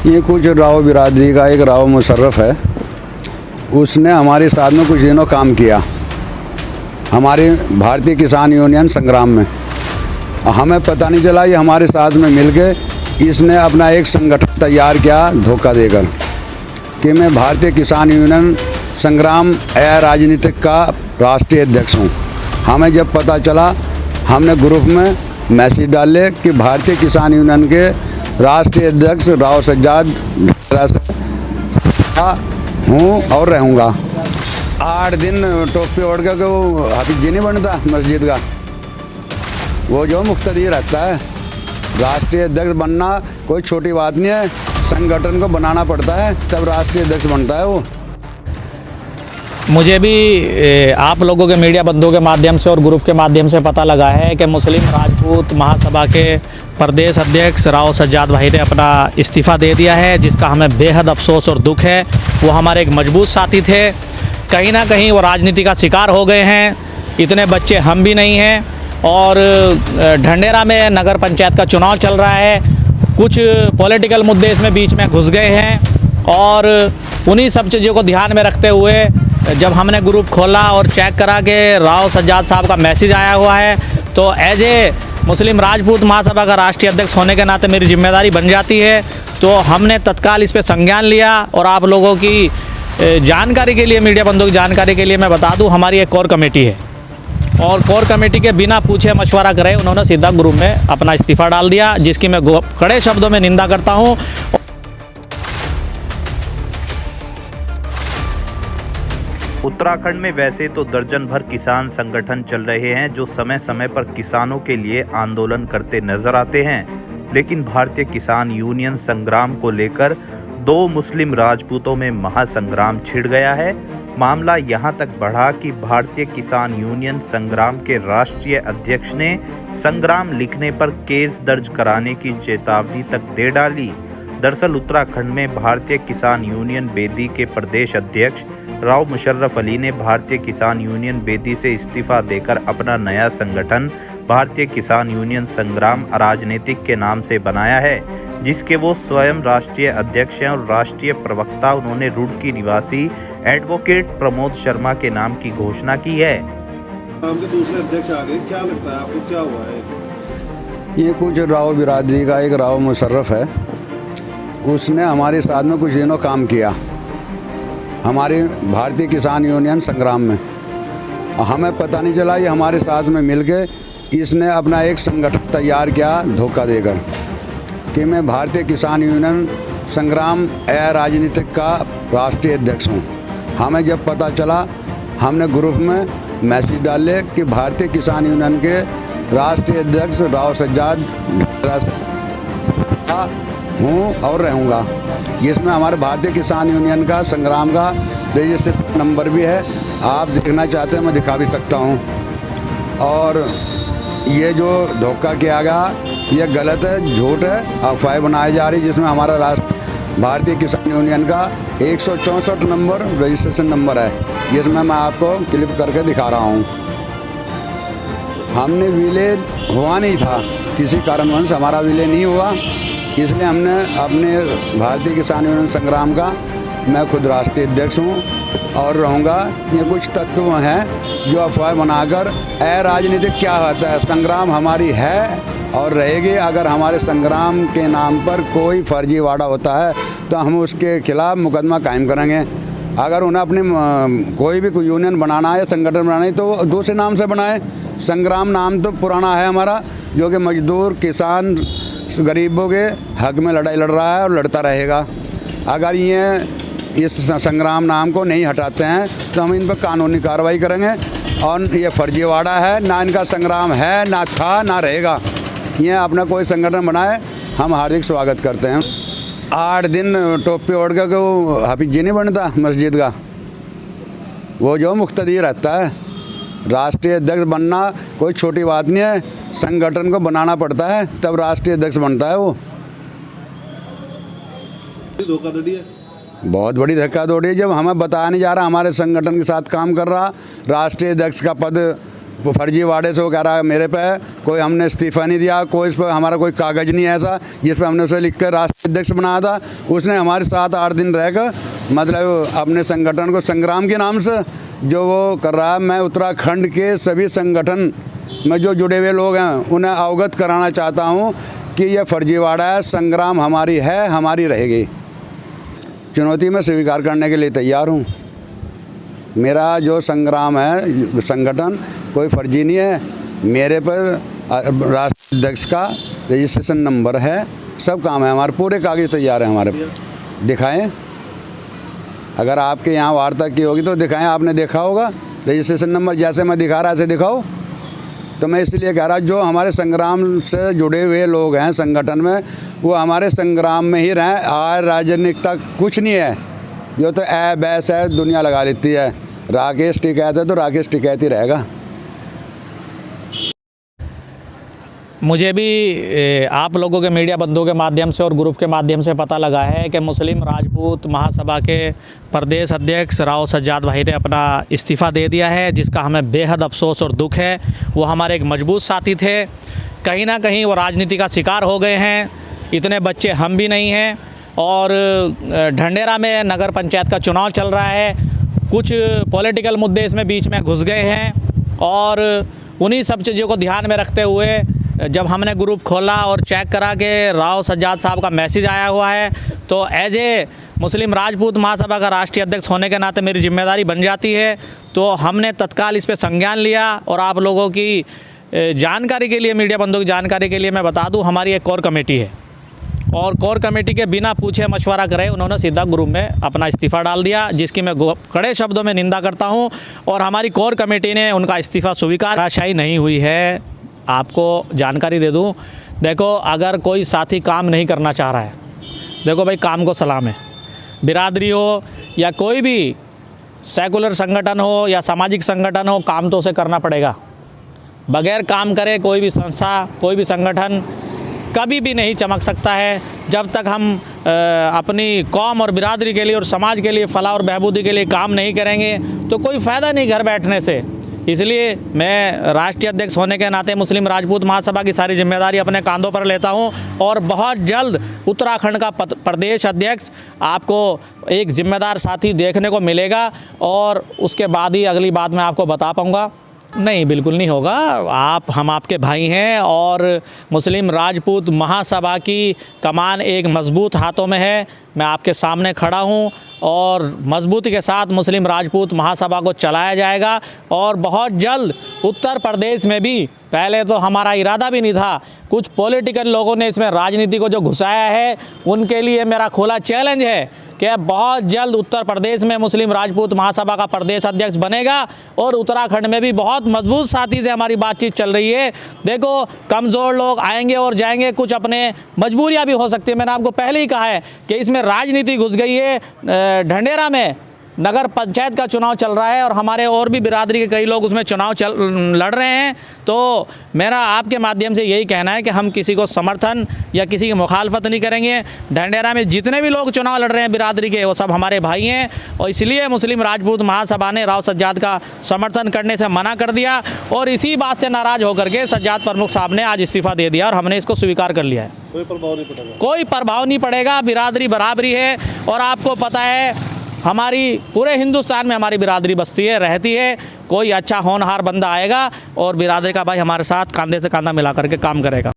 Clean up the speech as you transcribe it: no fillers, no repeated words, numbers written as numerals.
ये कुछ राव बिरादरी का एक राव मुशर्रफ है, उसने हमारे साथ में कुछ दिनों काम किया हमारे भारतीय किसान यूनियन संग्राम में। हमें पता नहीं चला, ये हमारे साथ में मिलके इसने अपना एक संगठन तैयार किया धोखा देकर कि मैं भारतीय किसान यूनियन संग्राम राजनीतिक का राष्ट्रीय अध्यक्ष हूँ। हमें जब पता चला, हमने ग्रुप में मैसेज डाले कि भारतीय किसान यूनियन के राष्ट्रीय अध्यक्ष राव सज्जाद हूँ और रहूँगा। 8 दिन टोपी ओढ़ के वो हाफिज जी नहीं बनता मस्जिद का, वो जो मुख्तदी रहता है। राष्ट्रीय अध्यक्ष बनना कोई छोटी बात नहीं है, संगठन को बनाना पड़ता है तब राष्ट्रीय अध्यक्ष बनता है वो। मुझे भी आप लोगों के मीडिया बंधुओं के माध्यम से और ग्रुप के माध्यम से पता लगा है कि मुस्लिम राजपूत महासभा के प्रदेश अध्यक्ष राव सज्जाद भाई ने अपना इस्तीफ़ा दे दिया है, जिसका हमें बेहद अफसोस और दुख है। वो हमारे एक मजबूत साथी थे, कहीं ना कहीं वो राजनीति का शिकार हो गए हैं। इतने बच्चे हम भी नहीं हैं। और ढंडेरा में नगर पंचायत का चुनाव चल रहा है, कुछ पॉलिटिकल मुद्दे इसमें बीच में घुस गए हैं और उन्हीं सब चीज़ों को ध्यान में रखते हुए जब हमने ग्रुप खोला और चेक करा कि राव सज्जाद साहब का मैसेज आया हुआ है, तो एज ए मुस्लिम राजपूत महासभा का राष्ट्रीय अध्यक्ष होने के नाते मेरी जिम्मेदारी बन जाती है। तो हमने तत्काल इस पर संज्ञान लिया और आप लोगों की जानकारी के लिए, मीडिया बंधुओं की जानकारी के लिए मैं बता दूं, हमारी एक कोर कमेटी है और कोर कमेटी के बिना पूछे मशवरा करे उन्होंने सीधा ग्रुप में अपना इस्तीफ़ा डाल दिया, जिसकी मैं कड़े शब्दों में निंदा करता हूं। उत्तराखंड में वैसे तो दर्जन भर किसान संगठन चल रहे हैं जो समय समय पर किसानों के लिए आंदोलन करते नजर आते हैं, लेकिन भारतीय किसान यूनियन संग्राम को लेकर 2 मुस्लिम राजपूतों में महासंग्राम छिड़ गया है। मामला यहां तक बढ़ा कि भारतीय किसान यूनियन संग्राम के राष्ट्रीय अध्यक्ष ने संग्राम लिखने पर केस दर्ज कराने की चेतावनी तक दे डाली। दरअसल उत्तराखंड में भारतीय किसान यूनियन बेदी के प्रदेश अध्यक्ष राव मुशर्रफ अली ने भारतीय किसान यूनियन बेदी से इस्तीफा देकर अपना नया संगठन भारतीय किसान यूनियन संग्राम अराजनीतिक के नाम से बनाया है, जिसके वो स्वयं राष्ट्रीय अध्यक्ष हैं और राष्ट्रीय प्रवक्ता उन्होंने रुड़की निवासी एडवोकेट प्रमोद शर्मा के नाम की घोषणा की है। नाम के दूसरे अध्यक्ष आ गए, क्या लगता है आपको, क्या हुआ है? ये कुछ राव बिरादरी का एक राव मुशर्रफ है, उसने हमारे साथ में कुछ दिनों काम किया हमारे भारतीय किसान यूनियन संग्राम में। हमें पता नहीं चला, ये हमारे साथ में मिलके इसने अपना एक संगठन तैयार किया धोखा देकर कि मैं भारतीय किसान यूनियन संग्राम राजनीतिक का राष्ट्रीय अध्यक्ष हूँ। हमें जब पता चला, हमने ग्रुप में मैसेज डाले कि भारतीय किसान यूनियन के राष्ट्रीय अध्यक्ष राव सज्जाद हूँ और रहूँगा, जिसमें हमारे भारतीय किसान यूनियन का संग्राम का रजिस्ट्रेशन नंबर भी है। आप देखना चाहते हैं मैं दिखा भी सकता हूँ। और ये जो धोखा किया गया ये गलत है, झूठ है, अफवाह बनाई जा रही, जिसमें हमारा भारतीय किसान यूनियन का 164 नंबर रजिस्ट्रेशन नंबर है, जिसमें मैं आपको क्लिप करके दिखा रहा हूँ। हमने विलय हुआ नहीं था, किसी कारणवश हमारा विलय नहीं हुआ, इसलिए हमने अपने भारतीय किसान यूनियन संग्राम का मैं खुद राष्ट्रीय अध्यक्ष हूँ और रहूँगा। ये कुछ तत्व हैं जो अफवाह बनाकर राजनीतिक क्या होता है, संग्राम हमारी है और रहेगी। अगर हमारे संग्राम के नाम पर कोई फर्जीवाड़ा होता है तो हम उसके खिलाफ मुकदमा कायम करेंगे। अगर उन्हें अपनी कोई भी यूनियन बनाना है, संगठन बनाना है, तो दूसरे नाम से बनाए। संग्राम नाम तो पुराना है हमारा, जो कि मजदूर किसान गरीबों के हक में लड़ाई लड़ रहा है और लड़ता रहेगा। अगर ये इस संग्राम नाम को नहीं हटाते हैं तो हम इन पर कानूनी कार्रवाई करेंगे। और ये फर्जीवाड़ा है, ना इनका संग्राम है, ना था, ना रहेगा। ये अपना कोई संगठन बनाए, हम हार्दिक स्वागत करते हैं। 8 दिन टोपी ओढ़ के वो हाफिज जी नहीं बनता मस्जिद का, वो जो मुख्तदी रहता है। राष्ट्रीय अध्यक्ष बनना कोई छोटी बात नहीं है, संगठन को बनाना पड़ता है तब राष्ट्रीय अध्यक्ष बनता है। वो धोखाधड़ी है, बहुत बड़ी धक्का दौड़ी। जब हमें बताया नहीं जा रहा, हमारे संगठन के साथ काम कर रहा, राष्ट्रीय अध्यक्ष का पद वो फर्जीवाड़े से वो कह रहा है मेरे पे कोई हमने इस्तीफ़ा नहीं दिया, कोई इस पर हमारा कोई कागज़ नहीं है ऐसा जिस पर हमने उसे लिख कर राष्ट्रीय अध्यक्ष बनाया था। उसने हमारे 7-8 दिन रहकर मतलब अपने संगठन को संग्राम के नाम से जो वो कर रहा है, मैं उत्तराखंड के सभी संगठन में जो जुड़े हुए लोग हैं उन्हें अवगत कराना चाहता हूँ कि यह फर्जीवाड़ा है। संग्राम हमारी है, हमारी रहेगी। चुनौती में स्वीकार करने के लिए तैयार हूँ। मेरा जो संग्राम है संगठन कोई फर्जी नहीं है। मेरे पर राष्ट्रीय अध्यक्ष का रजिस्ट्रेशन नंबर है, सब काम है, हमारे पूरे कागज तैयार हैं हमारे। दिखाएं, अगर आपके यहाँ वार्ता की होगी तो दिखाएं। आपने देखा होगा रजिस्ट्रेशन नंबर, जैसे मैं दिखा रहा ऐसे दिखाओ। तो मैं इसलिए कह रहा जो हमारे संग्राम से जुड़े हुए लोग हैं संगठन में, वो हमारे संग्राम में ही रहें। आज राजनीतिकता कुछ नहीं है, जो तो बैस है दुनिया लगा लेती है। राकेश टिकैत है तो राकेश टिकैत ही रहेगा। मुझे भी आप लोगों के मीडिया बंधुओं के माध्यम से और ग्रुप के माध्यम से पता लगा है कि मुस्लिम राजपूत महासभा के प्रदेश अध्यक्ष राव सज्जाद भाई ने अपना इस्तीफ़ा दे दिया है, जिसका हमें बेहद अफसोस और दुख है। वो हमारे एक मजबूत साथी थे, कहीं ना कहीं वो राजनीति का शिकार हो गए हैं। इतने बच्चे हम भी नहीं हैं। और ढंडेरा में नगर पंचायत का चुनाव चल रहा है, कुछ पॉलिटिकल मुद्दे इसमें बीच में घुस गए हैं और उन्हीं सब चीज़ों को ध्यान में रखते हुए जब हमने ग्रुप खोला और चेक करा कि राव सज्जाद साहब का मैसेज आया हुआ है, तो एज ए मुस्लिम राजपूत महासभा का राष्ट्रीय अध्यक्ष होने के नाते मेरी जिम्मेदारी बन जाती है। तो हमने तत्काल इस पे संज्ञान लिया और आप लोगों की जानकारी के लिए, मीडिया बंधुओं की जानकारी के लिए मैं बता दूं, हमारी एक कोर कमेटी है और कोर कमेटी के बिना पूछे मशवरा करे उन्होंने सीधा ग्रुप में अपना इस्तीफ़ा डाल दिया, जिसकी मैं कड़े शब्दों में निंदा करता हूं। और हमारी कोर कमेटी ने उनका इस्तीफ़ा स्वीकार, आशाई नहीं हुई है। आपको जानकारी दे दूं, देखो अगर कोई साथी काम नहीं करना चाह रहा है, देखो भाई काम को सलाम है। बिरादरी हो या कोई भी सेकुलर संगठन हो या सामाजिक संगठन हो, काम तो उसे करना पड़ेगा। बगैर काम करे कोई भी संस्था, कोई भी संगठन कभी भी नहीं चमक सकता है। जब तक हम अपनी कौम और बिरादरी के लिए और समाज के लिए, फलाह और बहबूदी के लिए काम नहीं करेंगे तो कोई फ़ायदा नहीं घर बैठने से। इसलिए मैं राष्ट्रीय अध्यक्ष होने के नाते मुस्लिम राजपूत महासभा की सारी जिम्मेदारी अपने कांधों पर लेता हूं और बहुत जल्द उत्तराखंड का प्रदेश अध्यक्ष आपको एक जिम्मेदार साथी देखने को मिलेगा और उसके बाद ही अगली बात मैं आपको बता पाऊँगा। नहीं, बिल्कुल नहीं होगा। हम आपके भाई हैं और मुस्लिम राजपूत महासभा की कमान एक मजबूत हाथों में है। मैं आपके सामने खड़ा हूं और मजबूती के साथ मुस्लिम राजपूत महासभा को चलाया जाएगा और बहुत जल्द उत्तर प्रदेश में भी, पहले तो हमारा इरादा भी नहीं था, कुछ पॉलिटिकल लोगों ने इसमें राजनीति को जो घुसाया है, उनके लिए मेरा खुला चैलेंज है कि बहुत जल्द उत्तर प्रदेश में मुस्लिम राजपूत महासभा का प्रदेश अध्यक्ष बनेगा और उत्तराखंड में भी बहुत मजबूत साथी से हमारी बातचीत चल रही है। देखो कमज़ोर लोग आएंगे और जाएंगे, कुछ अपने मजबूरियां भी हो सकती है। मैंने आपको पहले ही कहा है कि इसमें राजनीति घुस गई है। ढंडेरा में नगर पंचायत का चुनाव चल रहा है और हमारे और भी बिरादरी के कई लोग उसमें चुनाव लड़ रहे हैं। तो मेरा आपके माध्यम से यही कहना है कि हम किसी को समर्थन या किसी की मुखालफत नहीं करेंगे। ढंडेरा में जितने भी लोग चुनाव लड़ रहे हैं बिरादरी के, वो सब हमारे भाई हैं और इसलिए मुस्लिम राजपूत महासभा ने राव सज्जाद का समर्थन करने से मना कर दिया और इसी बात से नाराज़ होकर के सज्जाद प्रमुख साहब ने आज इस्तीफ़ा दे दिया और हमने इसको स्वीकार कर लिया है। कोई प्रभाव नहीं पड़ेगा? कोई प्रभाव नहीं पड़ेगा। बिरादरी बराबरी है और आपको पता है हमारी पूरे हिंदुस्तान में हमारी बिरादरी बसती है, रहती है। कोई अच्छा होनहार बंदा आएगा और बिरादरी का भाई हमारे साथ कंधे से कंधा मिला करके काम करेगा।